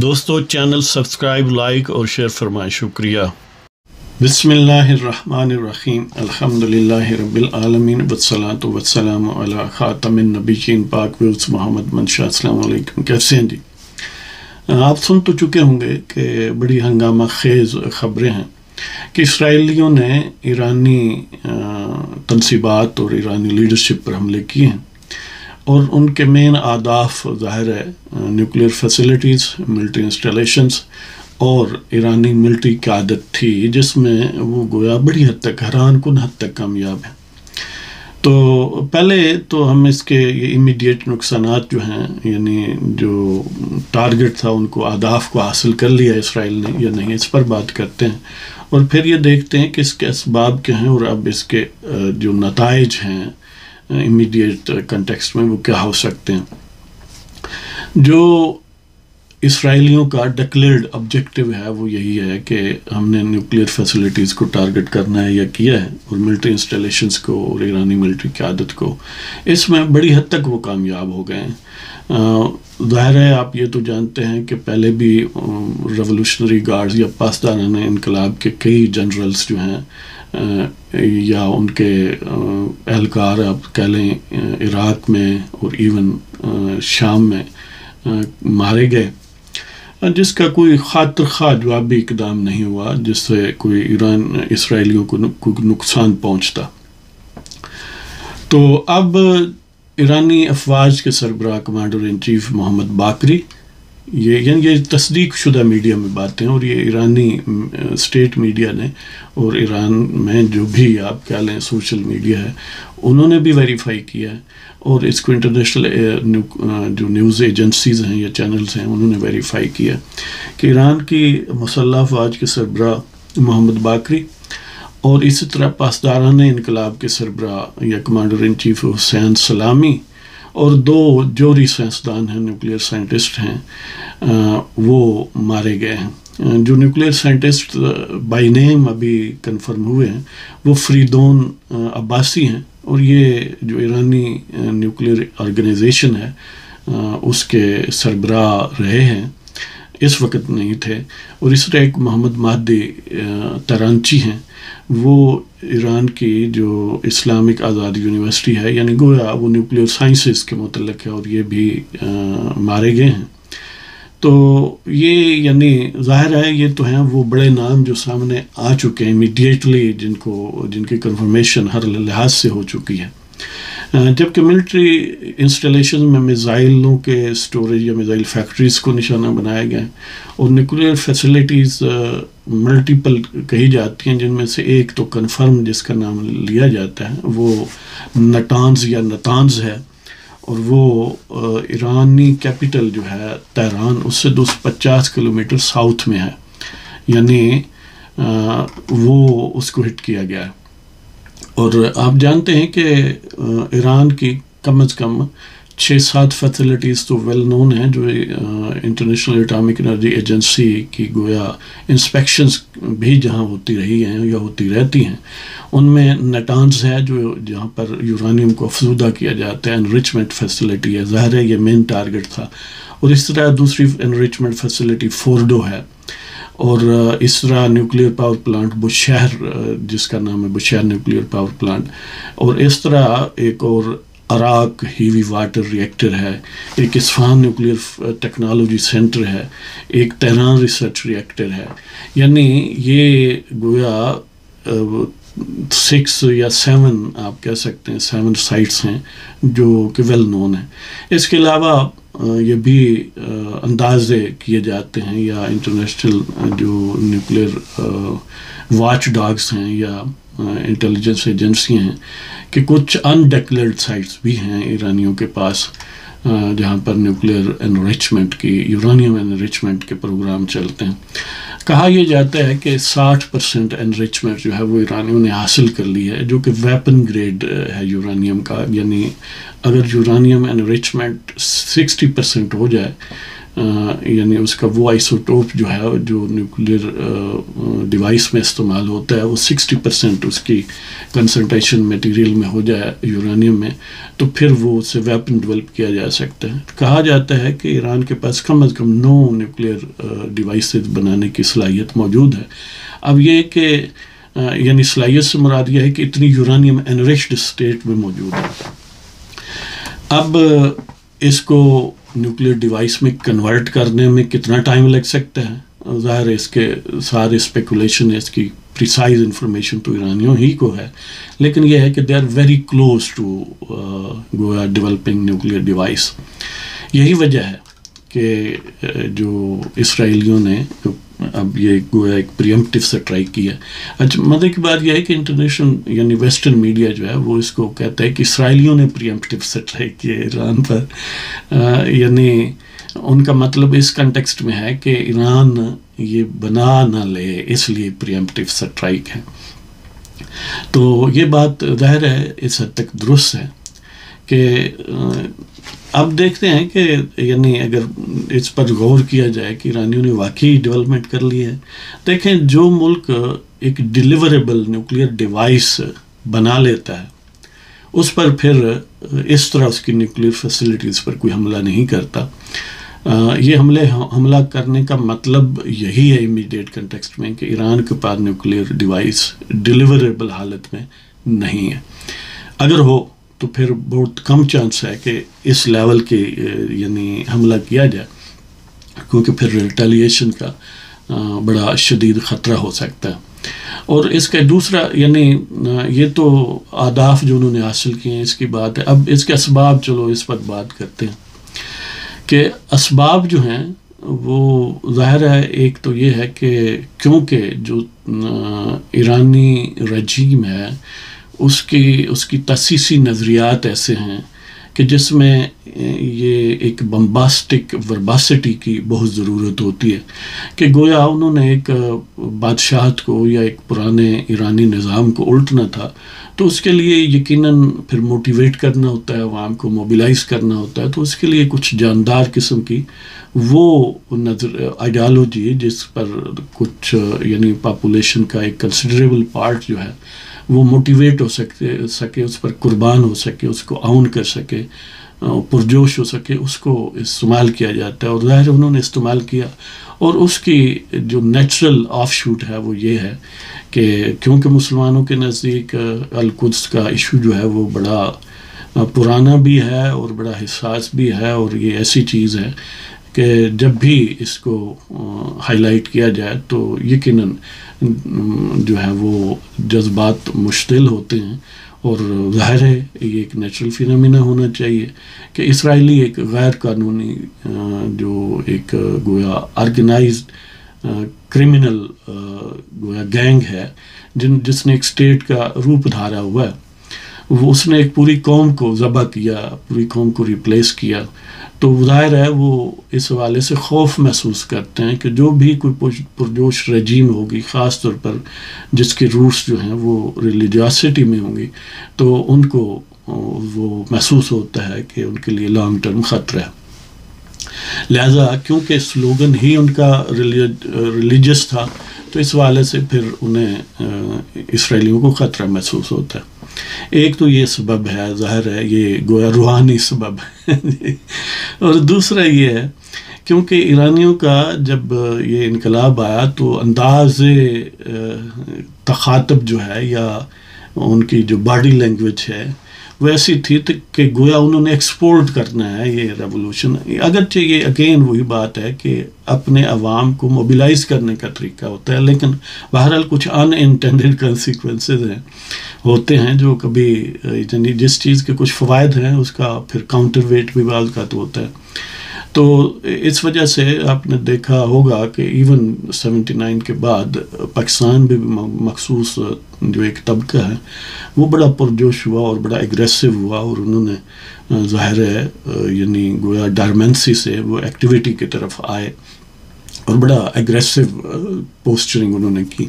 دوستو channel subscribe like اور share فرمائیں، شکریہ۔ بسم اللہ الرحمن الرحیم، الحمدللہ رب العالمین والصلاة والسلام علی خاتم النبیین پاک ویوز محمد منشا۔ السلام علیکم، کیسے ہیں جی؟ آپ سن تو چکے ہوں گے کہ بڑی ہنگامہ خیز خبریں ہیں کہ اسرائیلیوں نے ایرانی تنصیبات اور ایرانی لیڈرشپ پر حملے کیے ہیں، اور ان کے مین اہداف ظاہر ہے نیوکلیر فیسلٹیز، ملٹری انسٹالیشنز اور ایرانی ملٹری قیادت تھی، جس میں وہ گویا بڑی حد تک حیران کن حد تک کامیاب ہیں۔ تو پہلے تو ہم اس کے یہ امیڈیٹ نقصانات جو ہیں، یعنی جو ٹارگٹ تھا ان کو، اہداف کو حاصل کر لیا اسرائیل نے یا نہیں، اس پر بات کرتے ہیں، اور پھر یہ دیکھتے ہیں کہ اس کے اسباب کیا ہیں اور اب اس کے جو نتائج ہیں امیڈیٹ کنٹیکسٹ میں وہ کیا ہو سکتے ہیں۔ جو اسرائیلیوں کا ڈکلیئرڈ آبجیکٹیو ہے وہ یہی ہے کہ ہم نے نیوکلیر فیسلٹیز کو ٹارگٹ کرنا ہے یا کیا ہے، اور ملٹری انسٹالیشنز کو اور ایرانی ملٹری قیادت کو، اس میں بڑی حد تک وہ کامیاب ہو گئے ہیں۔ ظاہر ہے آپ یہ تو جانتے ہیں کہ پہلے بھی ریولوشنری گارڈز یا پاسداران انقلاب کے کئی جنرلز جو ہیں یا ان کے اہلکار آپ کہہ لیں عراق میں اور ایون شام میں مارے گئے، جس کا کوئی خاطر خواہ جوابی اقدام نہیں ہوا جس سے کوئی اسرائیلیوں کو نقصان پہنچتا۔ تو اب ایرانی افواج کے سربراہ کمانڈر ان چیف محمد باقری، یہ تصدیق شدہ میڈیا میں باتیں، اور یہ ایرانی اسٹیٹ میڈیا نے اور ایران میں جو بھی آپ کہہ لیں سوشل میڈیا ہے انہوں نے بھی ویریفائی کیا ہے، اور اس کو انٹرنیشنل جو نیوز ایجنسیز ہیں یا چینلز ہیں انہوں نے ویریفائی کیا کہ ایران کی مسلح افواج کے سربراہ محمد باقری اور اسی طرح پاسداران انقلاب کے سربراہ یا کمانڈر ان چیف حسین سلامی اور دو جوہری سائنسدان ہیں، نیوکلیر سائنٹسٹ ہیں، وہ مارے گئے ہیں۔ جو نیوکلیر سائنٹسٹ بائی نیم ابھی کنفرم ہوئے ہیں وہ فریدون عباسی ہیں، اور یہ جو ایرانی نیوکلیر آرگنائزیشن ہے اس کے سربراہ رہے ہیں، اس وقت نہیں تھے۔ اور اس طرح ایک محمد مہدی ترانچی ہیں، وہ ایران کی جو اسلامک آزادی یونیورسٹی ہے، یعنی گویا وہ نیوکلیر سائنسز کے متعلق ہے، اور یہ بھی مارے گئے ہیں۔ تو یہ یعنی ظاہر ہے یہ تو ہیں وہ بڑے نام جو سامنے آ چکے ہیں امیڈیٹلی، جن کی کنفرمیشن ہر لحاظ سے ہو چکی ہے۔ جبکہ ملٹری انسٹالیشن میں میزائلوں کے اسٹوریج یا میزائل فیکٹریز کو نشانہ بنایا گیا ہے، اور نیوکلیر فیسلٹیز ملٹیپل کہی جاتی ہیں، جن میں سے ایک تو کنفرم جس کا نام لیا جاتا ہے وہ نٹانز یا نتانز ہے، اور وہ ایرانی کیپٹل جو ہے تہران اس سے 250 کلومیٹر ساؤتھ میں ہے، یعنی وہ اس کو ہٹ کیا گیا ہے۔ اور آپ جانتے ہیں کہ ایران کی کم از کم 6-7 فیسلٹیز تو ویل نون ہیں، جو انٹرنیشنل اٹامک انرجی ایجنسی کی گویا انسپیکشنز بھی جہاں ہوتی رہی ہیں یا ہوتی رہتی ہیں، ان میں نٹانز ہے جہاں پر یورانیم کو افزودہ کیا جاتا ہے، انریچمنٹ فیسلٹی ہے، ظاہر ہے یہ مین ٹارگٹ تھا، اور اس طرح دوسری انریچمنٹ فیسلٹی فورڈو ہے، اور اس طرح نیوکلیر پاور پلانٹ بشہر جس کا نام ہے بشہر نیوکلیر پاور پلانٹ، اور اس طرح ایک اور عراق ہیوی واٹر ریئیکٹر ہے، ایک اصفہان نیوکلیر ٹیکنالوجی سینٹر ہے، ایک تہران ریسرچ ریئیکٹر ہے، یعنی یہ گویا 6 یا 7 آپ کہہ سکتے ہیں 7 سائٹس ہیں جو کہ ویل نون ہیں۔ اس کے علاوہ یہ بھی اندازے کیے جاتے ہیں یا انٹرنیشنل جو نیوکلیر واچ ڈاگز ہیں یا انٹیلیجنس ایجنسیاں ہیں کہ کچھ انڈیکلیئرڈ سائٹس بھی ہیں ایرانیوں کے پاس جہاں پر نیوکلیر انریچمنٹ کی، یورانیم انریچمنٹ کے پروگرام چلتے ہیں۔ کہا یہ جاتا ہے کہ 60% انریچمنٹ جو ہے وہ ایرانیوں نے حاصل کر لی ہے، جو کہ ویپن گریڈ ہے یورانیم کا، یعنی اگر یورانیم انریچمنٹ 60% ہو جائے یعنی اس کا وہ آئسوٹوپ جو ہے جو نیوکلیر ڈیوائس میں استعمال ہوتا ہے وہ 60% اس کی کنسنٹریشن میٹیریل میں ہو جائے یورانیم میں، تو پھر وہ اسے ویپن ڈیولپ کیا جا سکتا ہے۔ کہا جاتا ہے کہ ایران کے پاس کم از کم 9 نیوکلیر ڈیوائسز بنانے کی صلاحیت موجود ہے۔ اب یہ کہ یعنی صلاحیت سے مراد یہ ہے کہ اتنی یورانیم انریچڈ اسٹیٹ میں موجود ہے۔ اب اس کو نیوکلیر ڈیوائس میں کنورٹ کرنے میں کتنا ٹائم لگ سکتا ہے، ظاہر ہے اس کے سارے اسپیکولیشن اس کی پریسائز انفارمیشن تو ایرانیوں ہی کو ہے، لیکن یہ ہے کہ they are very close to گویا ڈیولپنگ نیوکلیر ڈیوائس۔ یہی وجہ ہے کہ جو اسرائیلیوں نے اب یہ گویا ایک پریمپٹیو سٹرائک کیا۔ اچھا مزے کی بات یہ ہے کہ انٹرنیشنل یعنی ویسٹرن میڈیا جو ہے وہ اس کو کہتا ہے کہ اسرائیلیوں نے پریمپٹیو سٹرائک کیا ایران پر، یعنی ان کا مطلب اس کنٹیکسٹ میں ہے کہ ایران یہ بنا نہ لے اس لیے پریمپٹیو سٹرائک ہے۔ تو یہ بات ظاہر ہے اس حد تک درست ہے کہ اب دیکھتے ہیں کہ یعنی اگر اس پر غور کیا جائے کہ ایرانیوں نے واقعی ڈیولپمنٹ کر لی ہے، دیکھیں جو ملک ایک ڈیلیوریبل نیوکلیر ڈیوائس بنا لیتا ہے اس پر پھر اس طرح اس کی نیوکلیر فیسلٹیز پر کوئی حملہ نہیں کرتا۔ یہ حملہ کرنے کا مطلب یہی ہے امیڈیٹ کنٹیکسٹ میں کہ ایران کے پاس نیوکلیر ڈیوائس ڈیلیوریبل حالت میں نہیں ہے۔ اگر ہو تو پھر بہت کم چانس ہے کہ اس لیول کے یعنی حملہ کیا جائے، کیونکہ پھر ریٹیلیشن کا بڑا شدید خطرہ ہو سکتا ہے۔ اور اس کا دوسرا یعنی یہ تو اہداف جو انہوں نے حاصل کیے ہیں اس کی بات ہے۔ اب اس کے اسباب چلو اس پر بات کرتے ہیں کہ اسباب جو ہیں وہ ظاہر ہے ایک تو یہ ہے کہ کیونکہ جو ایرانی رجیم ہے اس کی تاسیسی نظریات ایسے ہیں کہ جس میں یہ ایک بمباسٹک ورباسٹی کی بہت ضرورت ہوتی ہے کہ گویا انہوں نے ایک بادشاہت کو یا ایک پرانے ایرانی نظام کو الٹنا تھا، تو اس کے لیے یقیناً پھر موٹیویٹ کرنا ہوتا ہے، عوام کو موبیلائز کرنا ہوتا ہے، تو اس کے لیے کچھ جاندار قسم کی وہ آئیڈیالوجی جس پر کچھ یعنی پاپولیشن کا ایک کنسیڈریبل پارٹ جو ہے وہ موٹیویٹ ہو سکے اس پر قربان ہو سکے، اس کو آؤن کر سکے، پرجوش ہو سکے، اس کو استعمال کیا جاتا ہے۔ اور ظاہر انہوں نے استعمال کیا، اور اس کی جو نیچرل آف شوٹ ہے وہ یہ ہے کہ کیونکہ مسلمانوں کے نزدیک القدس کا ایشو جو ہے وہ بڑا پرانا بھی ہے اور بڑا حساس بھی ہے، اور یہ ایسی چیز ہے کہ جب بھی اس کو ہائی لائٹ کیا جائے تو یقیناً جو ہے وہ جذبات مشتعل ہوتے ہیں، اور ظاہر ہے یہ ایک نیچرل فینومینا ہونا چاہیے کہ اسرائیلی ایک غیر قانونی جو ایک گویا آرگنائزڈ کرمنل گویا گینگ ہے جس نے ایک اسٹیٹ کا روپ دھارا ہوا ہے، وہ اس نے ایک پوری قوم کو ذبح کیا، پوری قوم کو ریپلیس کیا، تو ظاہر ہے وہ اس حوالے سے خوف محسوس کرتے ہیں کہ جو بھی کوئی پرجوش رجیم ہوگی، خاص طور پر جس کے روٹس جو ہیں وہ ریلیجیاسٹی میں ہوں گی، تو ان کو وہ محسوس ہوتا ہے کہ ان کے لیے لانگ ٹرم خطرہ ہے۔ لہذا کیونکہ سلوگن ہی ان کا ریلیجس تھا تو اس حوالے سے پھر انہیں اسرائیلیوں کو خطرہ محسوس ہوتا ہے۔ ایک تو یہ سبب ہے، ظاہر ہے یہ گویا روحانی سبب ہے اور دوسرا یہ ہے کیونکہ ایرانیوں کا جب یہ انقلاب آیا تو انداز تخاطب جو ہے یا ان کی جو باڈی لینگویج ہے وہ ایسی تھی کہ گویا انہوں نے ایکسپورٹ کرنا ہے یہ ریولوشن، اگرچہ یہ اگین وہی بات ہے کہ اپنے عوام کو موبیلائز کرنے کا طریقہ ہوتا ہے، لیکن بہرحال کچھ ان انٹینڈیڈ کنسیکوینسز ہوتے ہیں جو کبھی یعنی جس چیز کے کچھ فوائد ہیں اس کا پھر کاؤنٹر ویٹ بھی بعض کا تو ہوتا ہے۔ تو اس وجہ سے آپ نے دیکھا ہوگا کہ ایون 79 کے بعد پاکستان بھی مخصوص جو ایک طبقہ ہے وہ بڑا پرجوش ہوا اور بڑا اگریسو ہوا، اور انہوں نے ظاہر ہے یعنی گویا ڈارمنسی سے وہ ایکٹیویٹی کی طرف آئے اور بڑا اگریسو پوسچرنگ انہوں نے کی۔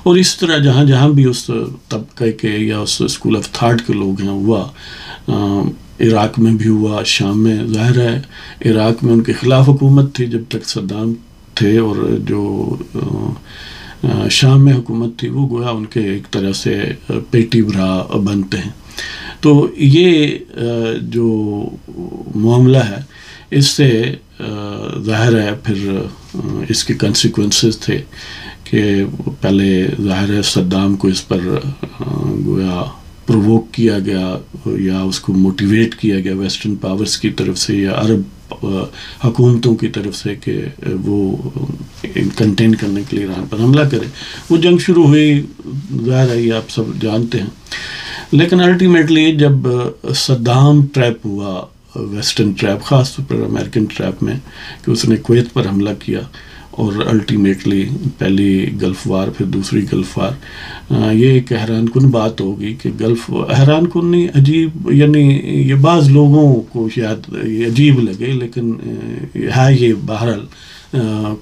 اور اس طرح جہاں جہاں بھی اس طبقے کے یا اس اسکول آف تھاٹ کے لوگ ہیں ہوا، عراق میں بھی ہوا، شام میں. ظاہر ہے عراق میں ان کے خلاف حکومت تھی جب تک صدام تھے، اور جو شام میں حکومت تھی وہ گویا ان کے ایک طرح سے پیٹی برا بنتے ہیں. تو یہ جو معاملہ ہے اس سے ظاہر ہے پھر اس کے کنسیکوینسز تھے کہ پہلے ظاہر ہے صدام کو اس پر گویا پرووک کیا گیا یا اس کو موٹیویٹ کیا گیا ویسٹرن پاورز کی طرف سے یا عرب حکومتوں کی طرف سے کہ وہ کنٹین کرنے کے لیے ایران پر حملہ کرے. وہ جنگ شروع ہوئی، ظاہر ہے یہ آپ سب جانتے ہیں. لیکن الٹیمیٹلی جب صدام ٹریپ ہوا، ویسٹرن ٹریپ، خاص طور پر امریکن ٹریپ میں، کہ اس نے کویت پر حملہ کیا اور الٹیمیٹلی پہلی گلف وار پھر دوسری گلف وار. یہ ایک حیران کن بات ہوگی کہ گلف، حیران کن نہیں، عجیب، یعنی یہ بعض لوگوں کو شاید یہ عجیب لگے لیکن ہے یہ بہرحال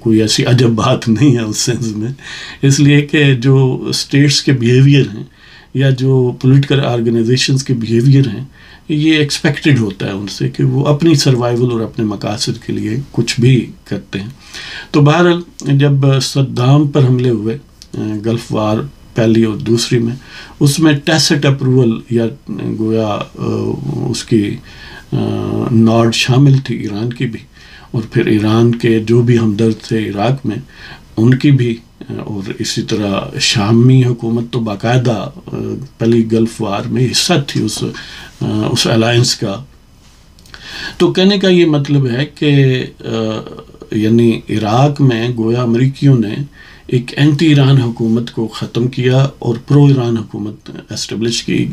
کوئی ایسی عجب بات نہیں ہے اس سینس میں، اس لیے کہ جو اسٹیٹس کے بیہیویئر ہیں یا جو پولیٹیکل آرگنائزیشنز کے بیہیویئر ہیں یہ ایکسپیکٹڈ ہوتا ہے ان سے کہ وہ اپنی سروائیول اور اپنے مقاصد کے لیے کچھ بھی کرتے ہیں. تو بہرحال جب صدام پر حملے ہوئے گلف وار پہلی اور دوسری میں، اس میں ٹیسٹ اپروول یا گویا اس کی ناڈ شامل تھی ایران کی بھی، اور پھر ایران کے جو بھی ہمدرد تھے عراق میں ان کی بھی، اور اسی طرح شامی حکومت تو باقاعدہ پہلی گلف وار میں حصہ تھی اس الائنس کا. تو کہنے کا یہ مطلب ہے کہ یعنی عراق میں گویا امریکیوں نے ایک اینٹی ایران حکومت کو ختم کیا اور پرو ایران حکومت اسٹیبلش کی،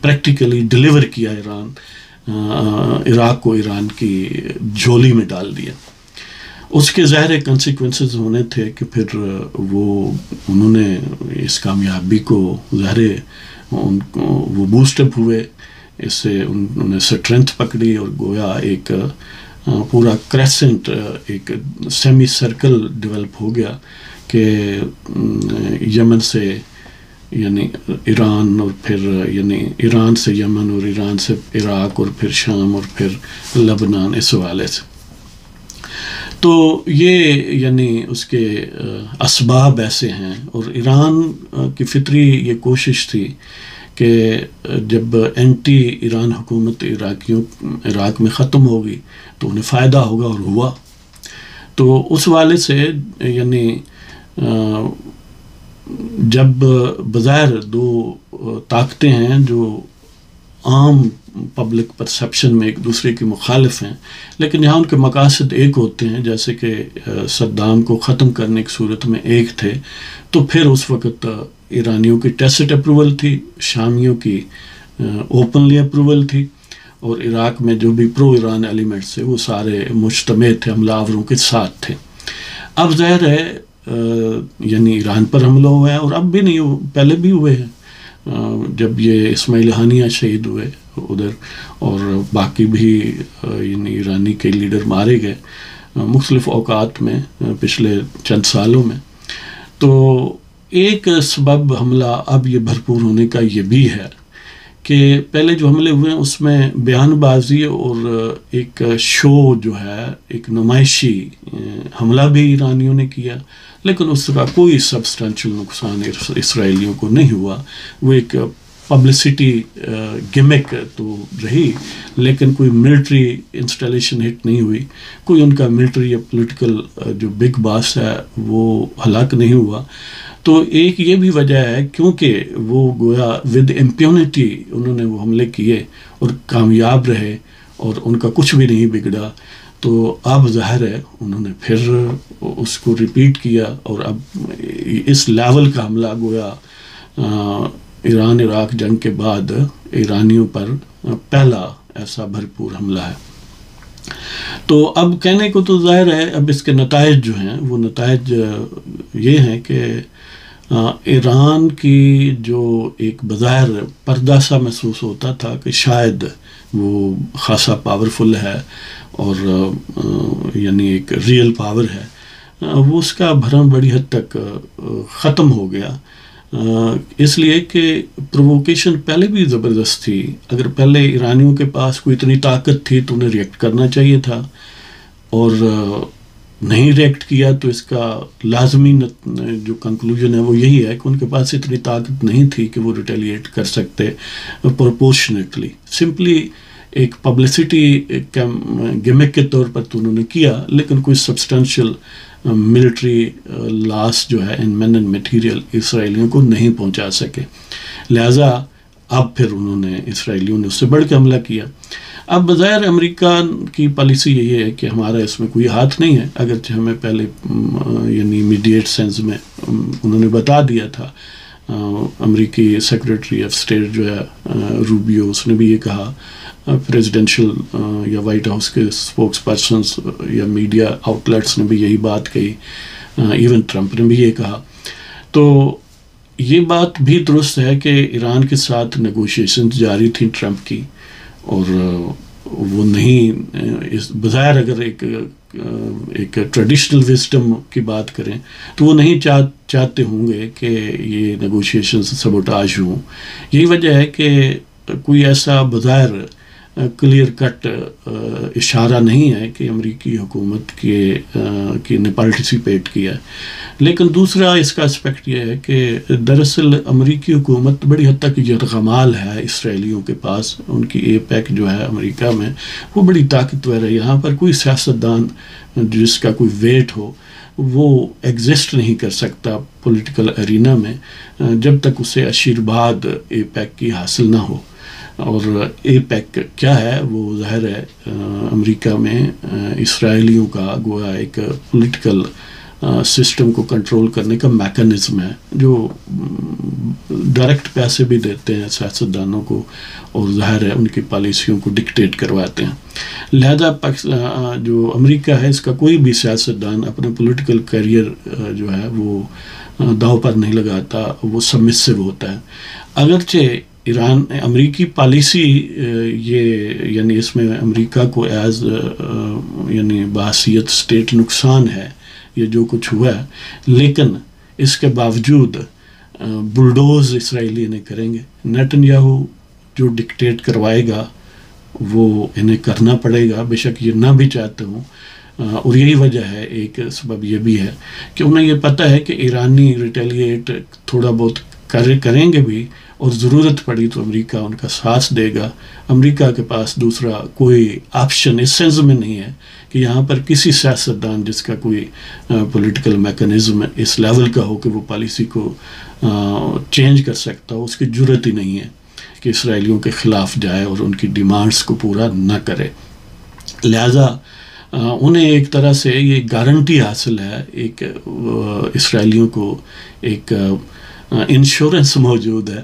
پریکٹیکلی ڈیلیور کیا عراق کو ایران کی جھولی میں ڈال دیا. اس کے ظاہر کنسیکوینسز ہونے تھے کہ پھر انہوں نے اس کامیابی کو ظاہر وہ بوسٹ اپ ہوئے، اس سے انہوں نے اسٹرینتھ پکڑی اور گویا ایک پورا کریسنٹ، ایک سیمی سرکل ڈیولپ ہو گیا کہ یمن سے یعنی ایران، اور پھر یعنی ایران سے یمن اور ایران سے عراق اور پھر شام اور پھر لبنان، اس حوالے سے. تو یہ یعنی اس کے اسباب ایسے ہیں، اور ایران کی فطری یہ کوشش تھی کہ جب اینٹی ایران حکومت عراق میں ختم ہوگی تو انہیں فائدہ ہوگا، اور ہوا. تو اس والے سے یعنی جب بظاہر دو طاقتیں ہیں جو عام پبلک پرسیپشن میں ایک دوسرے کے مخالف ہیں، لیکن یہاں ان کے مقاصد ایک ہوتے ہیں، جیسے کہ صدام کو ختم کرنے کی صورت میں ایک تھے، تو پھر اس وقت ایرانیوں کی ٹیسٹ اپروول تھی، شامیوں کی اوپنلی اپروول تھی، اور عراق میں جو بھی پرو ایران ایلیمنٹس تھے وہ سارے مجتمع تھے، حملہ آوروں کے ساتھ تھے. اب ظاہر ہے یعنی ایران پر حملہ ہوا ہے، اور اب بھی نہیں، پہلے بھی ہوئے ہیں جب یہ اسماعیل ہانیہ شہید ہوئے ادھر، اور باقی بھی یعنی ایرانی کے لیڈر مارے گئے مختلف اوقات میں پچھلے چند سالوں میں. تو ایک سبب حملہ اب یہ بھرپور ہونے کا یہ بھی ہے کہ پہلے جو حملے ہوئے ہیں اس میں بیان بازی اور ایک شو جو ہے، ایک نمائشی حملہ بھی ایرانیوں نے کیا، لیکن اس کا کوئی سبسٹانشل نقصان اسرائیلیوں کو نہیں ہوا. وہ ایک پبلسٹی گیمک تو رہی، لیکن کوئی ملٹری انسٹالیشن ہٹ نہیں ہوئی، کوئی ان کا ملٹری یا پولیٹیکل جو بگ باس ہے وہ ہلاک نہیں ہوا. تو ایک یہ بھی وجہ ہے کیونکہ وہ گویا ود امپیونٹی انہوں نے وہ حملے کیے اور کامیاب رہے اور ان کا کچھ بھی نہیں بگڑا. تو اب ظاہر ہے انہوں نے پھر اس کو ریپیٹ کیا، اور اب اس لیول کا حملہ گویا ایران عراق جنگ کے بعد ایرانیوں پر پہلا ایسا بھرپور حملہ ہے. تو اب کہنے کو تو ظاہر ہے اب اس کے نتائج جو ہیں وہ نتائج یہ ہیں کہ ایران کی جو ایک بظاہر پردہ سا محسوس ہوتا تھا کہ شاید وہ خاصا پاورفل ہے اور یعنی ایک ریئل پاور ہے، وہ اس کا بھرم بڑی حد تک ختم ہو گیا. اس لیے کہ پرووکیشن پہلے بھی زبردست تھی. اگر پہلے ایرانیوں کے پاس کوئی اتنی طاقت تھی تو انہیں ریئیکٹ کرنا چاہیے تھا، اور نہیں ریئیکٹ کیا تو اس کا لازمی جو کنکلوژن ہے وہ یہی ہے کہ ان کے پاس اتنی طاقت نہیں تھی کہ وہ ریٹیلیٹ کر سکتے پروپورشنیٹلی. سمپلی ایک پبلسٹی گیمک کے طور پر تو انہوں نے کیا، لیکن کوئی سبسٹینشیل ملٹری لاس جو ہے ان مین اینڈ میٹیریل اسرائیلیوں کو نہیں پہنچا سکے. لہٰذا اب پھر انہوں نے اسرائیلیوں نے اس سے بڑھ کے حملہ کیا. اب بظاہر امریکہ کی پالیسی یہی ہے کہ ہمارا اس میں کوئی ہاتھ نہیں ہے، اگرچہ ہمیں پہلے یعنی امیڈیٹ سینس میں انہوں نے بتا دیا تھا. امریکی سیکریٹری آف اسٹیٹ جو ہے روبیو، اس نے بھی یہ کہا، پریزیڈینشیل یا وائٹ ہاؤس کے اسپوکس پرسنس یا میڈیا آؤٹلیٹس نے بھی یہی بات کہی، ایون ٹرمپ نے بھی یہ کہا. تو یہ بات بھی درست ہے کہ ایران کے ساتھ نیگوشیشن جاری تھیں ٹرمپ کی، اور وہ نہیں بظاہر اگر ایک ٹریڈیشنل وزڈم کی بات کریں تو وہ نہیں چاہتے ہوں گے کہ یہ نیگوشیشن سبوٹاج ہوں. یہی وجہ ہے کہ کوئی ایسا بظاہر کلیئر کٹ اشارہ نہیں ہے کہ امریکی حکومت کی نے پارٹیسپیٹ کیا ہے. لیکن دوسرا اس کا اسپیکٹ یہ ہے کہ دراصل امریکی حکومت بڑی حد تک یرغمال ہے اسرائیلیوں کے پاس. ان کی اے پیک جو ہے امریکہ میں وہ بڑی طاقتور ہے. یہاں پر کوئی سیاستدان جس کا کوئی ویٹ ہو وہ ایگزسٹ نہیں کر سکتا پولیٹیکل ارینا میں جب تک اسے آشیرواد اے پیک کی حاصل نہ ہو. اور اے پیک کیا ہے؟ وہ ظاہر ہے امریکہ میں اسرائیلیوں کا گویا ایک پولیٹیکل سسٹم کو کنٹرول کرنے کا میکانزم ہے، جو ڈائریکٹ پیسے بھی دیتے ہیں سیاستدانوں کو، اور ظاہر ہے ان کی پالیسیوں کو ڈکٹیٹ کرواتے ہیں. لہذا جو امریکہ ہے اس کا کوئی بھی سیاستدان اپنے پولیٹیکل کیریئر جو ہے وہ داؤ پر نہیں لگاتا، وہ سبمسو ہوتا ہے. اگرچہ امریکی پالیسی یہ یعنی اس میں امریکہ کو ایز یعنی بحیثیت اسٹیٹ نقصان ہے یہ جو کچھ ہوا ہے، لیکن اس کے باوجود بلڈوز اسرائیلی انہیں کریں گے. نیتن یاہو جو ڈکٹیٹ کروائے گا وہ انہیں کرنا پڑے گا، بے شک یہ نہ بھی چاہتے ہوں. اور یہی وجہ ہے، ایک سبب یہ بھی ہے کہ انہیں یہ پتہ ہے کہ ایرانی ریٹیلیٹ تھوڑا بہت کریں گے بھی، اور ضرورت پڑی تو امریکہ ان کا ساتھ دے گا. امریکہ کے پاس دوسرا کوئی آپشن اس سینس میں نہیں ہے کہ یہاں پر کسی سیاستدان جس کا کوئی پولیٹیکل میکانزم اس لیول کا ہو کہ وہ پالیسی کو چینج کر سکتا ہو. اس کی جرت ہی نہیں ہے کہ اسرائیلیوں کے خلاف جائے اور ان کی ڈیمانڈز کو پورا نہ کرے. لہٰذا انہیں ایک طرح سے یہ گارنٹی حاصل ہے، ایک اسرائیلیوں کو ایک انشورنس موجود ہے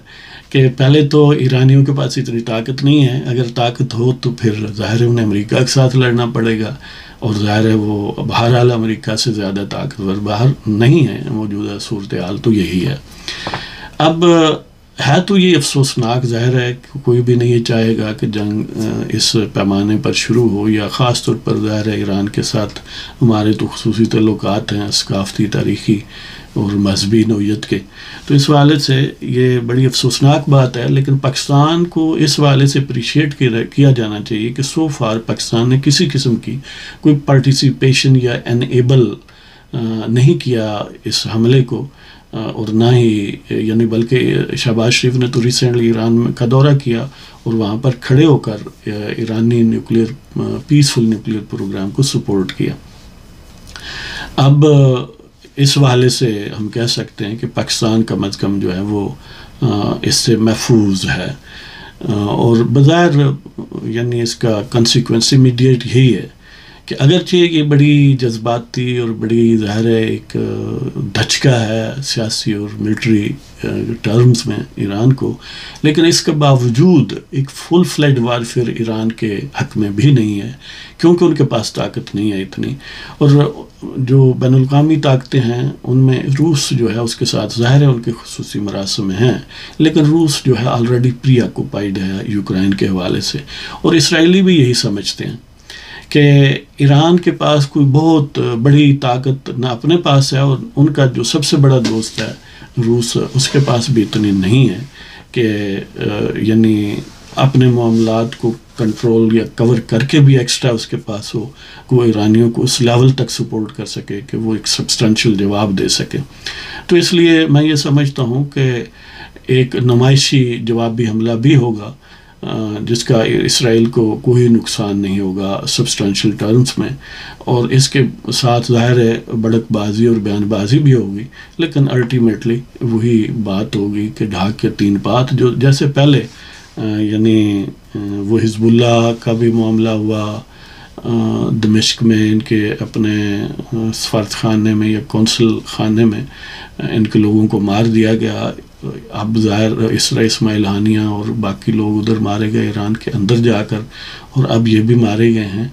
کہ پہلے تو ایرانیوں کے پاس اتنی طاقت نہیں ہے، اگر طاقت ہو تو پھر ظاہر ہے انہیں امریکہ کے ساتھ لڑنا پڑے گا، اور ظاہر ہے وہ بہرحال امریکہ سے زیادہ طاقتور باہر نہیں ہے. موجودہ صورتحال تو یہی ہے. اب ہے تو یہ افسوسناک، ظاہر ہے کہ کوئی بھی نہیں یہ چاہے گا کہ جنگ اس پیمانے پر شروع ہو، یا خاص طور پر ظاہر ہے ایران کے ساتھ ہمارے تو خصوصی تعلقات ہیں ثقافتی، تاریخی اور مذہبی نوعیت کے. تو اس حوالے سے یہ بڑی افسوسناک بات ہے. لیکن پاکستان کو اس حوالے سے اپریشیٹ کیا جانا چاہیے کہ سو فار پاکستان نے کسی قسم کی کوئی پارٹیسپیشن یا انیبل نہیں کیا اس حملے کو، اور نہ ہی یعنی بلکہ شہباز شریف نے تو ریسنٹلی ایران کا دورہ کیا اور وہاں پر کھڑے ہو کر ایرانی پیسفل نیوکلیئر پروگرام کو سپورٹ کیا. اب اس حوالے سے ہم کہہ سکتے ہیں کہ پاکستان کم از کم جو ہے وہ اس سے محفوظ ہے، اور بظاہر یعنی اس کا کنسیکوینس امیڈیٹ یہی ہے کہ اگرچہ یہ بڑی جذباتی اور بڑی ظاہر ہے ایک دھچکا ہے سیاسی اور ملٹری ٹرمز میں ایران کو، لیکن اس کے باوجود ایک فل فلیڈ وارفیئر ایران کے حق میں بھی نہیں ہے، کیونکہ ان کے پاس طاقت نہیں ہے اتنی. اور جو بین الاقوامی طاقتیں ہیں ان میں روس جو ہے اس کے ساتھ ظاہر ہے ان کے خصوصی مراسم ہیں، لیکن روس جو ہے آلریڈی پری آکوپائڈ ہے یوکرائن کے حوالے سے. اور اسرائیلی بھی یہی سمجھتے ہیں کہ ایران کے پاس کوئی بہت بڑی طاقت نہ اپنے پاس ہے، اور ان کا جو سب سے بڑا دوست ہے روس اس کے پاس بھی اتنی نہیں ہے کہ یعنی اپنے معاملات کو کنٹرول یا کور کر کے بھی ایکسٹرا اس کے پاس ہو کہ وہ ایرانیوں کو اس لیول تک سپورٹ کر سکے کہ وہ ایک سبسٹینشیل جواب دے سکے. تو اس لیے میں یہ سمجھتا ہوں کہ ایک نمائشی جوابی حملہ بھی ہوگا جس کا اسرائیل کو کوئی نقصان نہیں ہوگا سبسٹینشیل ٹرمز میں، اور اس کے ساتھ ظاہر ہے بڑک بازی اور بیان بازی بھی ہوگی، لیکن الٹیمیٹلی وہی بات ہوگی کہ ڈھاک کے تین پات، جو جیسے پہلے یعنی وہ حزب اللہ کا بھی معاملہ ہوا دمشق میں، ان کے اپنے سفارت خانے میں یا قونصل خانے میں ان کے لوگوں کو مار دیا گیا. اب ظاہر اسماعیل ہانیہ اور باقی لوگ ادھر مارے گئے ایران کے اندر جا کر، اور اب یہ بھی مارے گئے ہیں.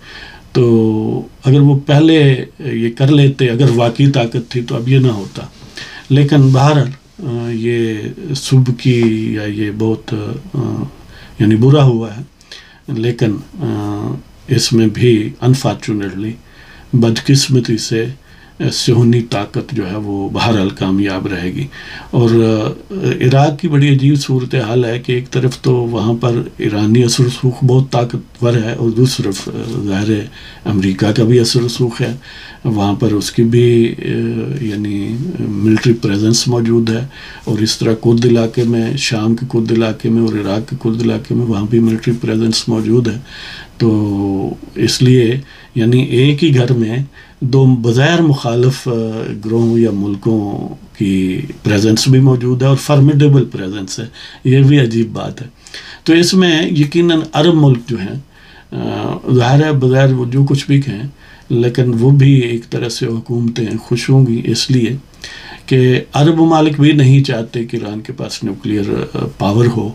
تو اگر وہ پہلے یہ کر لیتے، اگر واقعی طاقت تھی، تو اب یہ نہ ہوتا. لیکن بہرحال یہ صبح کی یا یہ بہت یعنی برا ہوا ہے، لیکن اس میں بھی انفارچونیٹلی بدقسمتی سے صہیونی طاقت جو ہے وہ بہرحال کامیاب رہے گی. اور عراق کی بڑی عجیب صورتحال ہے کہ ایک طرف تو وہاں پر ایرانی اثر رسوخ بہت طاقتور ہے، اور دوسری طرف ظاہر امریکہ کا بھی اثر رسوخ ہے، وہاں پر اس کی بھی یعنی ملٹری پریزنس موجود ہے. اور اس طرح کرد علاقے میں، شام کے کرد علاقے میں اور عراق کے کرد علاقے میں وہاں بھی ملٹری پریزنس موجود ہے. تو اس لیے یعنی ایک ہی گھر میں دو بظاہر مخالف گروہوں یا ملکوں کی پریزنس بھی موجود ہے، اور فرمیڈیبل پریزنس ہے. یہ بھی عجیب بات ہے. تو اس میں یقیناً عرب ملک جو ہیں ظاہر ہے بظاہر وہ جو کچھ بھی کہیں، لیکن وہ بھی ایک طرح سے حکومتیں خوش ہوں گی، اس لیے کہ عرب ممالک بھی نہیں چاہتے کہ ایران کے پاس نیوکلیئر پاور ہو.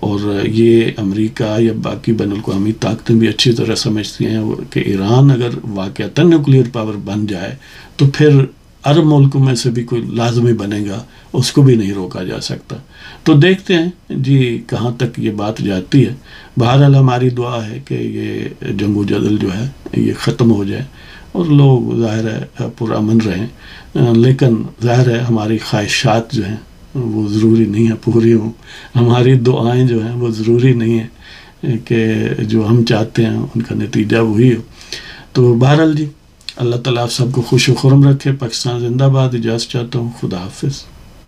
اور یہ امریکہ یا باقی بین الاقوامی طاقتیں بھی اچھی طرح سمجھتی ہیں کہ ایران اگر واقعتاً نیوکلیئر پاور بن جائے تو پھر عرب ملکوں میں سے بھی کوئی لازمی بنے گا، اس کو بھی نہیں روکا جا سکتا. تو دیکھتے ہیں جی کہاں تک یہ بات جاتی ہے. بہرحال ہماری دعا ہے کہ یہ جنگ و جدل جو ہے یہ ختم ہو جائے اور لوگ ظاہر ہے پرامن رہیں. لیکن ظاہر ہے ہماری خواہشات جو ہیں وہ ضروری نہیں ہے پوری ہوں، ہماری دعائیں جو ہیں وہ ضروری نہیں ہیں کہ جو ہم چاہتے ہیں ان کا نتیجہ وہی ہو. تو بہرحال جی اللہ تعالیٰ آپ سب کو خوش و خرم رکھے. پاکستان زندہ باد. اجازت چاہتا ہوں. خدا حافظ.